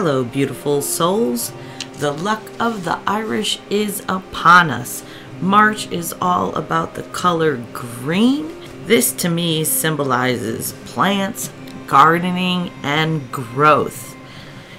Hello, beautiful souls. The luck of the Irish is upon us. March is all about the color green. This to me symbolizes plants, gardening, and growth.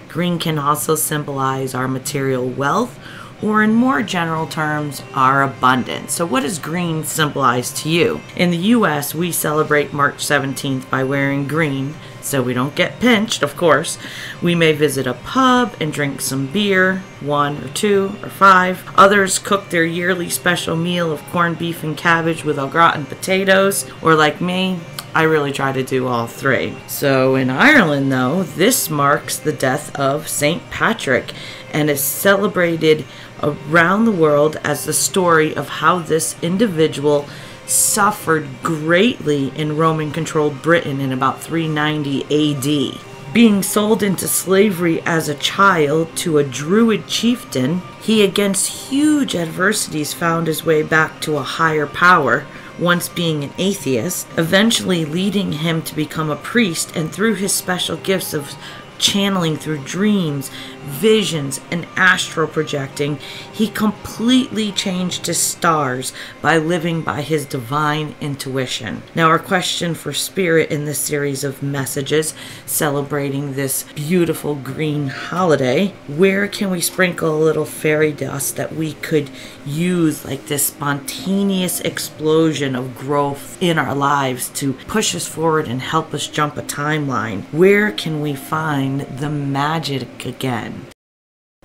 Green can also symbolize our material wealth, or in more general terms, our abundance. So what does green symbolize to you? In the US, we celebrate March 17th by wearing green, so we don't get pinched, of course. We may visit a pub and drink some beer, 1 or 2 or 5. Others cook their yearly special meal of corned beef and cabbage with au gratin potatoes, or like me, I really try to do all 3. So in Ireland, though, this marks the death of St. Patrick and is celebrated around the world as the story of how this individual suffered greatly in Roman-controlled Britain in about 390 AD. Being sold into slavery as a child to a Druid chieftain, he against huge adversities found his way back to a higher power, once being an atheist, eventually leading him to become a priest, and through his special gifts of channeling through dreams, visions, and astral projecting, he completely changed his stars by living by his divine intuition. Now, our question for spirit in this series of messages celebrating this beautiful green holiday: where can we sprinkle a little fairy dust that we could use like this spontaneous explosion of growth in our lives to push us forward and help us jump a timeline? Where can we find the magic again?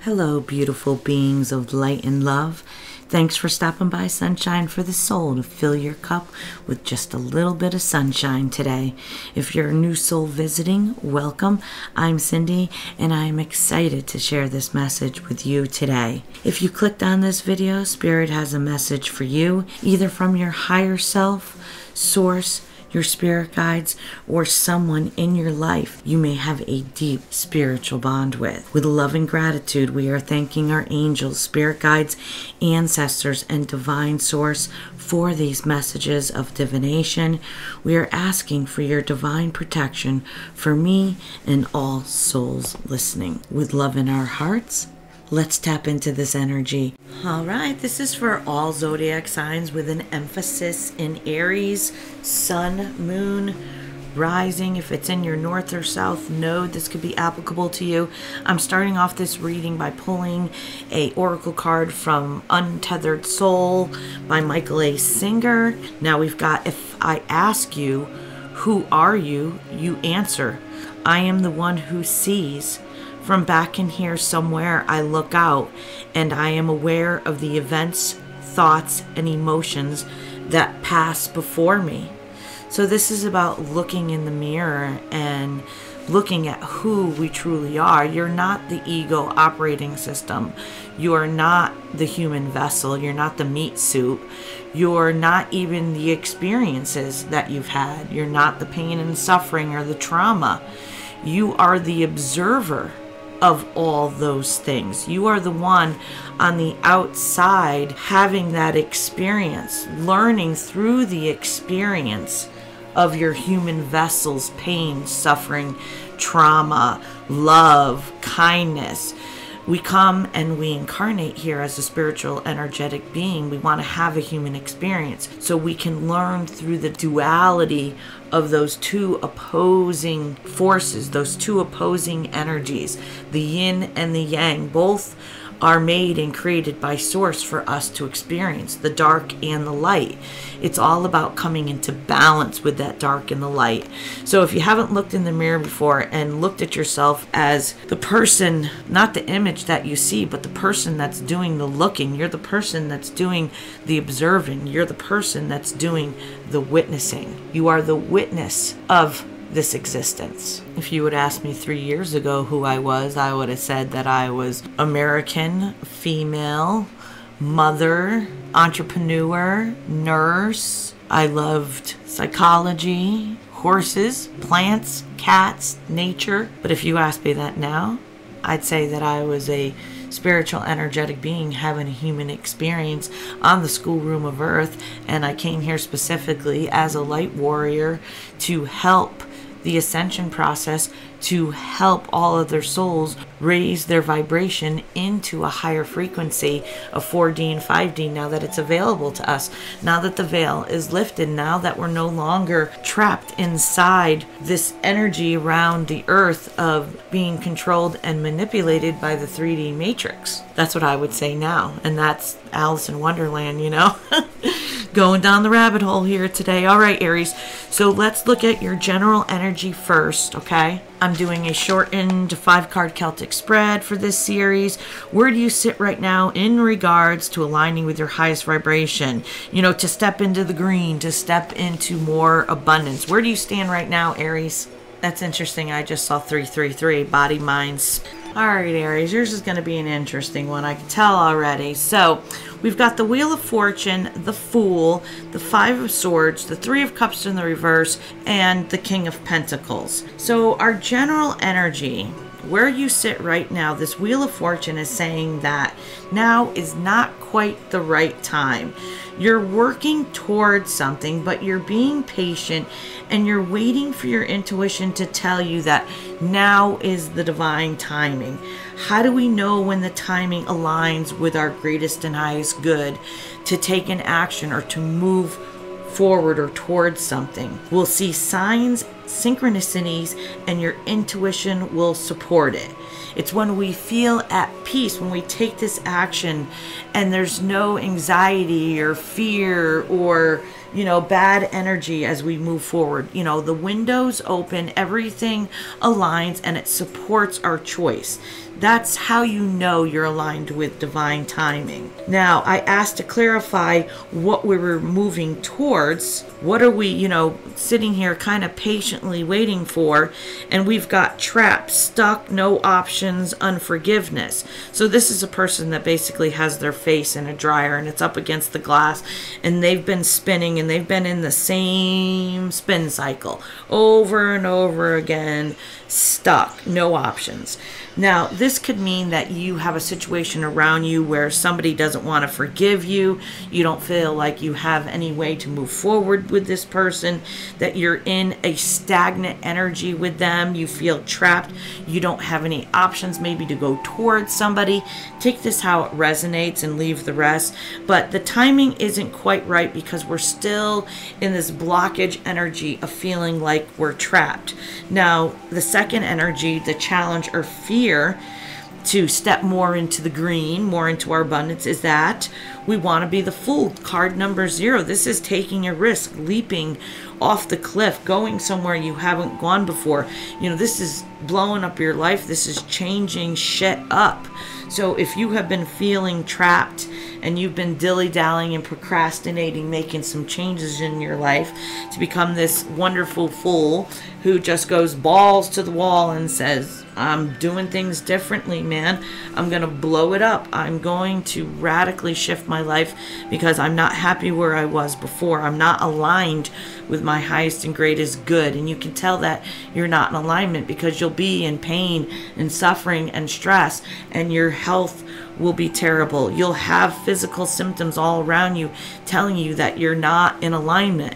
Hello, beautiful beings of light and love. Thanks for stopping by, Sunshine for the Soul, to fill your cup with just a little bit of sunshine today. If you're a new soul visiting, welcome. I'm Cyndi, and I'm excited to share this message with you today. If you clicked on this video, Spirit has a message for you, either from your higher self, source, your spirit guides, or someone in your life you may have a deep spiritual bond with. With love and gratitude, we are thanking our angels, spirit guides, ancestors, and divine source for these messages of divination. We are asking for your divine protection for me and all souls listening. With love in our hearts, let's tap into this energy. All right, this is for all zodiac signs with an emphasis in Aries, sun, moon, rising. If it's in your north or south node, this could be applicable to you. I'm starting off this reading by pulling a oracle card from Untethered Soul by Michael A. Singer. Now we've got, if I ask you, who are you? You answer, I am the one who sees. From back in here somewhere, I look out, and I am aware of the events, thoughts, and emotions that pass before me. So this is about looking in the mirror and looking at who we truly are. You're not the ego operating system. You are not the human vessel. You're not the meat suit. You're not even the experiences that you've had. You're not the pain and suffering or the trauma. You are the observer of all those things. You are the one on the outside having that experience, learning through the experience of your human vessel's pain, suffering, trauma, love, kindness. We come and we incarnate here as a spiritual, energetic being. We want to have a human experience so we can learn through the duality of those two opposing forces, those two opposing energies, the yin and the yang. Both are made and created by source for us to experience, the dark and the light. It's all about coming into balance with that dark and the light. So if you haven't looked in the mirror before and looked at yourself as the person, not the image that you see, but the person that's doing the looking, you're the person that's doing the observing, you're the person that's doing the witnessing. You are the witness of this existence. If you would ask me 3 years ago who I would have said that I was American, female, mother, entrepreneur, nurse. I loved psychology, horses, plants, cats, nature. But if you ask me that now, I'd say that I was a spiritual, energetic being having a human experience on the schoolroom of earth, and I came here specifically as a light warrior to help the ascension process to help all other souls raise their vibration into a higher frequency of 4D and 5D now that it's available to us, now that the veil is lifted, now that we're no longer trapped inside this energy around the earth of being controlled and manipulated by the 3D matrix. That's what I would say now, and that's Alice in Wonderland, you know. Going down the rabbit hole here today. All right, Aries. So let's look at your general energy first, okay? I'm doing a shortened 5-card Celtic spread for this series. Where do you sit right now in regards to aligning with your highest vibration? You know, to step into the green, to step into more abundance. Where do you stand right now, Aries? That's interesting. I just saw 333, body, mind. All right, Aries, yours is going to be an interesting one. I can tell already. So we've got the Wheel of Fortune, the Fool, the 5 of Swords, the 3 of Cups in the reverse, and the King of Pentacles. So our general energy, where you sit right now, this Wheel of Fortune is saying that now is not quite the right time. You're working towards something, but you're being patient and you're waiting for your intuition to tell you that now is the divine timing. How do we know when the timing aligns with our greatest and highest good to take an action or to move forward or towards something? We'll see signs, synchronicities, and your intuition will support it. It's when we feel at peace, when we take this action and there's no anxiety or fear or, you know, bad energy as we move forward. You know, the window's open, everything aligns, and it supports our choice. That's how you know you're aligned with divine timing. Now, I asked to clarify what we were moving towards. What are we, you know, sitting here kind of patiently waiting for? And we've got trapped, stuck, no options, unforgiveness. So this is a person that basically has their face in a dryer and it's up against the glass and they've been spinning and they've been in the same spin cycle over and over again, stuck, no options. Now, this could mean that you have a situation around you where somebody doesn't want to forgive you. You don't feel like you have any way to move forward with this person, that you're in a stagnant energy with them. You feel trapped. You don't have any options maybe to go towards somebody. Take this how it resonates and leave the rest. But the timing isn't quite right because we're still in this blockage energy of feeling like we're trapped. Now, the second energy, the challenge or fear to step more into the green, more into our abundance, is that we want to be the Fool, card number 0. This is taking a risk, leaping off the cliff, going somewhere you haven't gone before. You know, this is blowing up your life. This is changing shit up. So if you have been feeling trapped and you've been dilly-dallying and procrastinating, making some changes in your life to become this wonderful Fool who just goes balls to the wall and says, I'm doing things differently, man. I'm going to blow it up. I'm going to radically shift my life because I'm not happy where I was before. I'm not aligned with my highest and greatest good. And you can tell that you're not in alignment because you'll be in pain and suffering and stress, and your health will be terrible. You'll have physical symptoms all around you telling you that you're not in alignment.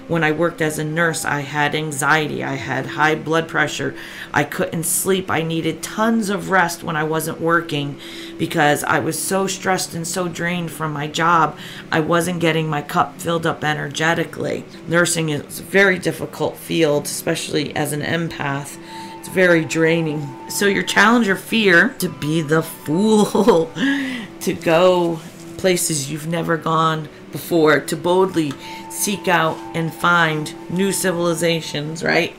When I worked as a nurse, I had anxiety, I had high blood pressure, I couldn't sleep, I needed tons of rest when I wasn't working because I was so stressed and so drained from my job, I wasn't getting my cup filled up energetically. Nursing is a very difficult field, especially as an empath. It's very draining. So your challenge or fear to be the Fool, to go places you've never gone before, to boldly seek out and find new civilizations, right?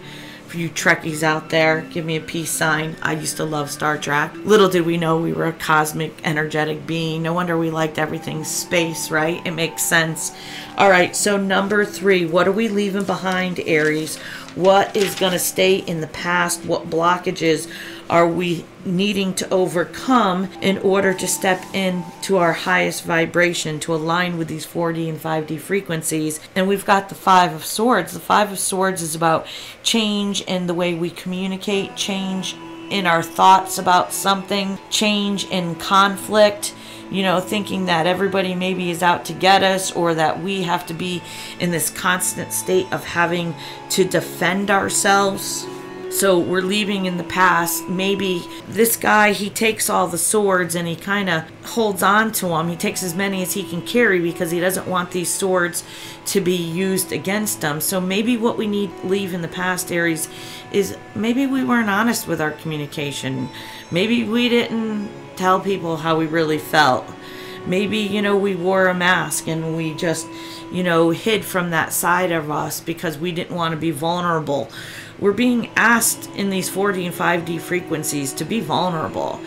For you Trekkies out there, give me a peace sign. I used to love Star Trek. Little did we know we were a cosmic, energetic being. No wonder we liked everything space, right? It makes sense. All right, so number 3, what are we leaving behind, Aries? What is going to stay in the past? What blockages are we needing to overcome in order to step into our highest vibration, to align with these 4D and 5D frequencies? And we've got the 5 of Swords. The 5 of Swords is about change in the way we communicate, change in our thoughts about something, change in conflict, thinking that everybody maybe is out to get us, or that we have to be in this constant state of having to defend ourselves. So we're leaving in the past. Maybe this guy, he takes all the swords and he kind of holds on to them. He takes as many as he can carry because he doesn't want these swords to be used against him. So maybe what we need to leave in the past, Aries, is maybe we weren't honest with our communication. Maybe we didn't tell people how we really felt. Maybe, we wore a mask and we just, hid from that side of us because we didn't want to be vulnerable. We're being asked in these 4D and 5D frequencies to be vulnerable,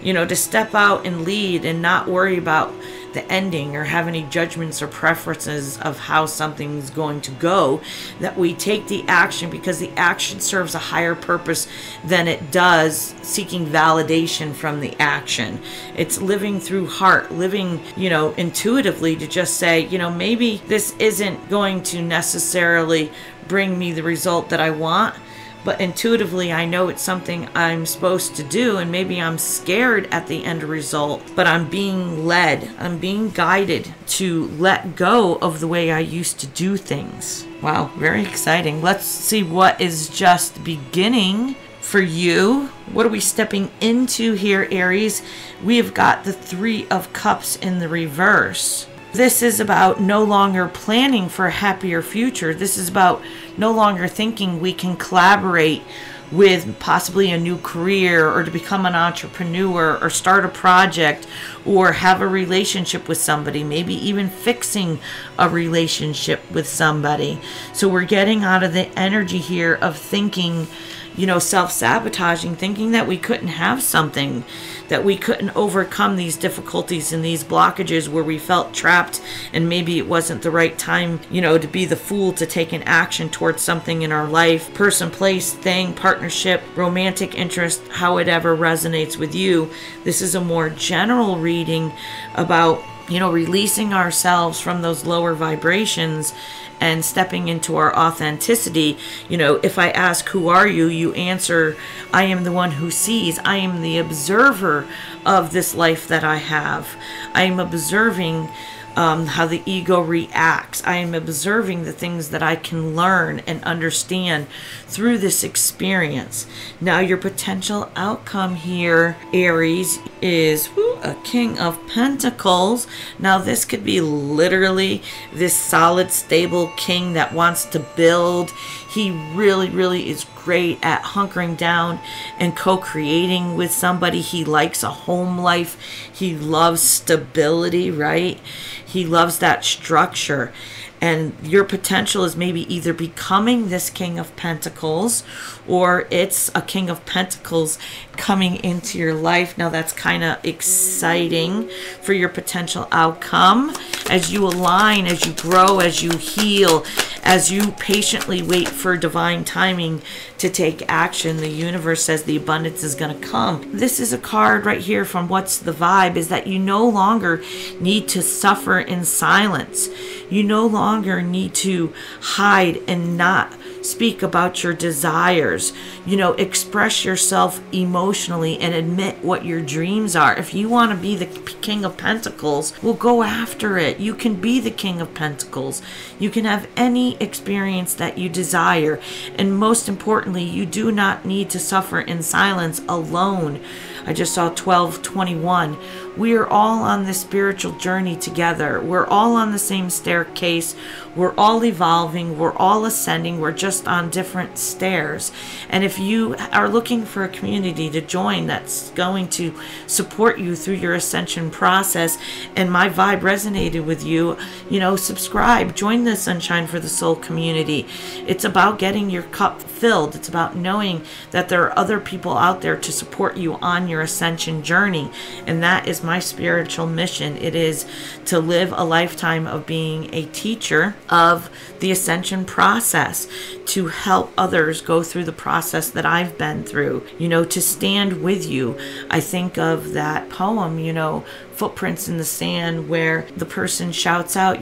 to step out and lead and not worry about the ending or have any judgments or preferences of how something's going to go, that we take the action because the action serves a higher purpose than it does seeking validation from the action. It's living through heart, living, intuitively, to just say, maybe this isn't going to necessarily bring me the result that I want, but intuitively I know it's something I'm supposed to do, and maybe I'm scared at the end result, but I'm being led, I'm being guided to let go of the way I used to do things. Wow, very exciting. Let's see what is just beginning for you. What are we stepping into here, Aries? We have got the 3 of Cups in the reverse. This is about no longer planning for a happier future. This is about no longer thinking we can collaborate with possibly a new career, or to become an entrepreneur, or start a project, or have a relationship with somebody, maybe even fixing a relationship with somebody. So we're getting out of the energy here of thinking, self-sabotaging, thinking that we couldn't have something, that we couldn't overcome these difficulties and these blockages where we felt trapped, and maybe it wasn't the right time, to be the fool to take an action towards something in our life, person, place, thing, partnership, romantic interest, how it ever resonates with you. This is a more general reading about, releasing ourselves from those lower vibrations and stepping into our authenticity. If I ask, who are you? You answer, I am the one who sees. I am the observer of this life that I have. I am observing how the ego reacts. I am observing the things that I can learn and understand through this experience. Now, your potential outcome here, Aries, is a King of Pentacles. Now, this could be literally this solid, stable king that wants to build. He really, really is great at hunkering down and co-creating with somebody. He likes a home life. He loves stability, right? He loves that structure. And your potential is maybe either becoming this King of Pentacles, or it's a King of Pentacles coming into your life. Now, that's kind of exciting for your potential outcome as you align, as you grow, as you heal, as you patiently wait for divine timing to take action. The universe says the abundance is going to come. This is a card right here from What's the Vibe, is that you no longer need to suffer in silence. You no longer need to hide and not speak about your desires. Express yourself emotionally and admit what your dreams are. If you want to be the King of Pentacles, well, go after it. You can be the King of Pentacles. You can have any experience that you desire. And most importantly, you do not need to suffer in silence alone. I just saw 12:21. We are all on this spiritual journey together. We're all on the same staircase. We're all evolving. We're all ascending. We're just on different stairs. And if you are looking for a community to join that's going to support you through your ascension process, and my vibe resonated with you, subscribe. Join the Sunshine for the Soul community. It's about getting your cup filled. It's about knowing that there are other people out there to support you on your ascension journey. And that is my spiritual mission. It is to live a lifetime of being a teacher of the ascension process, to help others go through the process that I've been through, to stand with you. I think of that poem, footprints in the sand where the person shouts out,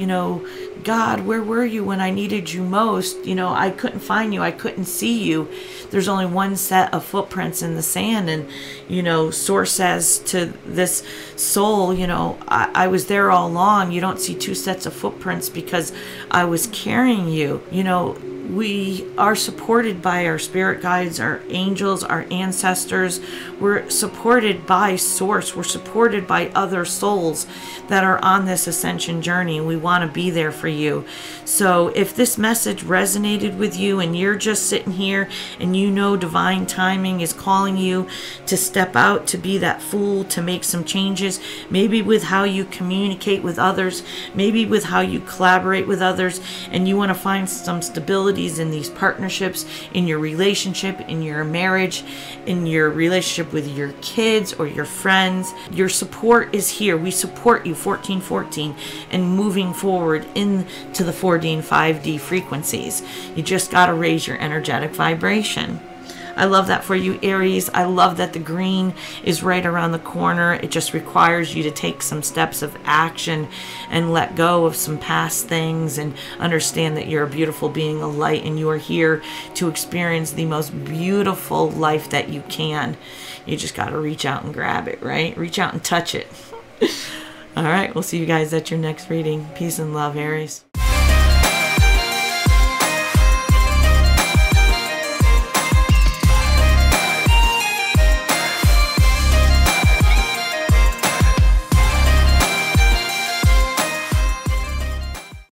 God, where were you when I needed you most? I couldn't find you. I couldn't see you. There's only one set of footprints in the sand. And, Source says to this soul, I was there all along. You don't see two sets of footprints because I was carrying you. We are supported by our spirit guides, our angels, our ancestors. We're supported by Source. We're supported by other souls that are on this ascension journey. We want to be there for you. So if this message resonated with you and you're just sitting here and divine timing is calling you to step out, to be that fool, to make some changes, maybe with how you communicate with others, maybe with how you collaborate with others, and you want to find some stability in these partnerships, in your relationship, in your marriage, in your relationship with your kids or your friends. Your support is here. We support you 1414 and moving forward into the 4D and 5D frequencies. You just got to raise your energetic vibration. I love that for you, Aries. I love that the green is right around the corner. It just requires you to take some steps of action and let go of some past things and understand that you're a beautiful being of light and you are here to experience the most beautiful life that you can. You just got to reach out and grab it, right? Reach out and touch it. All right, we'll see you guys at your next reading. Peace and love, Aries.